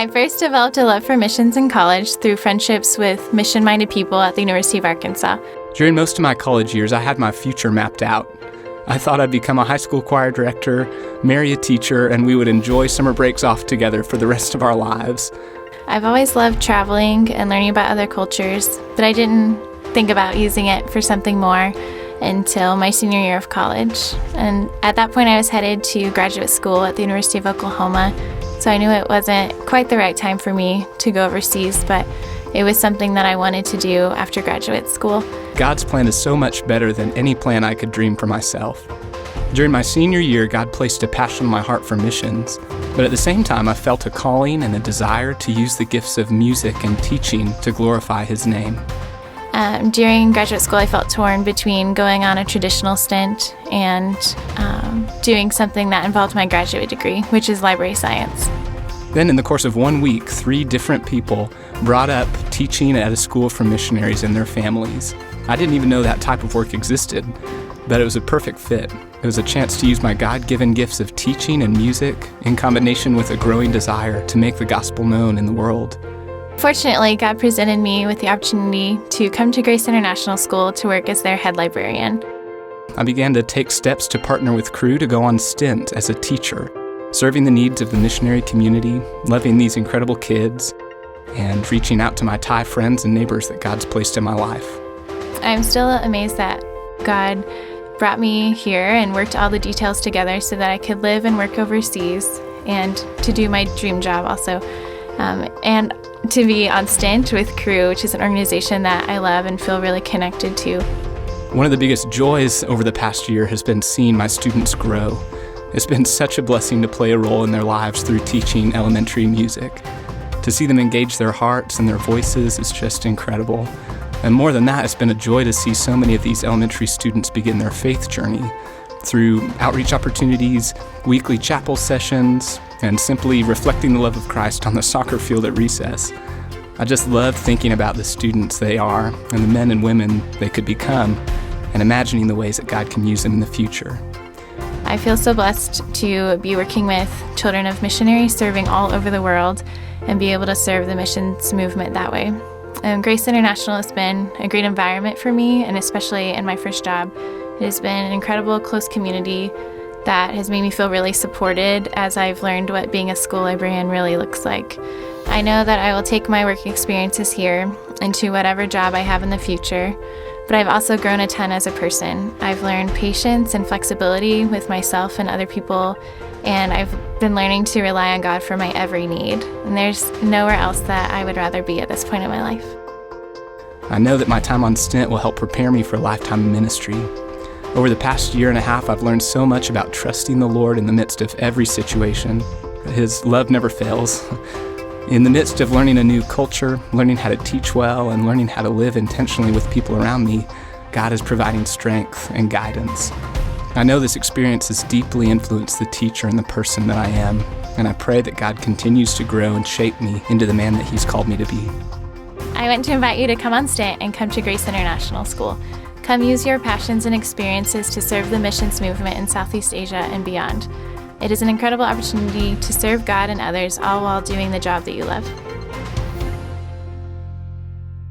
I first developed a love for missions in college through friendships with mission-minded people at the University of Arkansas. During most of my college years, I had my future mapped out. I thought I'd become a high school choir director, marry a teacher, and we would enjoy summer breaks off together for the rest of our lives. I've always loved traveling and learning about other cultures, but I didn't think about using it for something more until my senior year of college. And at that point, I was headed to graduate school at the University of Oklahoma, so I knew it wasn't quite the right time for me to go overseas, but it was something that I wanted to do after graduate school. God's plan is so much better than any plan I could dream for myself. During my senior year, God placed a passion in my heart for missions, but at the same time, I felt a calling and a desire to use the gifts of music and teaching to glorify His name. During graduate school, I felt torn between going on a traditional stint and doing something that involved my graduate degree, which is library science. Then in the course of 1 week, 3 different people brought up teaching at a school for missionaries and their families. I didn't even know that type of work existed, but it was a perfect fit. It was a chance to use my God-given gifts of teaching and music in combination with a growing desire to make the gospel known in the world. Fortunately, God presented me with the opportunity to come to Grace International School to work as their head librarian. I began to take steps to partner with CRU to go on STINT as a teacher, serving the needs of the missionary community, loving these incredible kids, and reaching out to my Thai friends and neighbors that God's placed in my life. I'm still amazed that God brought me here and worked all the details together so that I could live and work overseas and to do my dream job also. And to be on STINT with CRU, which is an organization that I love and feel really connected to. One of the biggest joys over the past year has been seeing my students grow. It's been such a blessing to play a role in their lives through teaching elementary music. To see them engage their hearts and their voices is just incredible. And more than that, it's been a joy to see so many of these elementary students begin their faith journey through outreach opportunities, weekly chapel sessions, and simply reflecting the love of Christ on the soccer field at recess. I just love thinking about the students they are and the men and women they could become and imagining the ways that God can use them in the future. I feel so blessed to be working with children of missionaries serving all over the world and be able to serve the missions movement that way. Grace International has been a great environment for me, and especially in my first job. It has been an incredible, close community that has made me feel really supported as I've learned what being a school librarian really looks like. I know that I will take my work experiences here into whatever job I have in the future, but I've also grown a ton as a person. I've learned patience and flexibility with myself and other people, and I've been learning to rely on God for my every need. And there's nowhere else that I would rather be at this point in my life. I know that my time on STINT will help prepare me for a lifetime of ministry. Over the past year and a half, I've learned so much about trusting the Lord in the midst of every situation. His love never fails. In the midst of learning a new culture, learning how to teach well, and learning how to live intentionally with people around me, God is providing strength and guidance. I know this experience has deeply influenced the teacher and the person that I am, and I pray that God continues to grow and shape me into the man that He's called me to be. I want to invite you to come on STINT and come to Grace International School. Come use your passions and experiences to serve the missions movement in Southeast Asia and beyond. It is an incredible opportunity to serve God and others, all while doing the job that you love.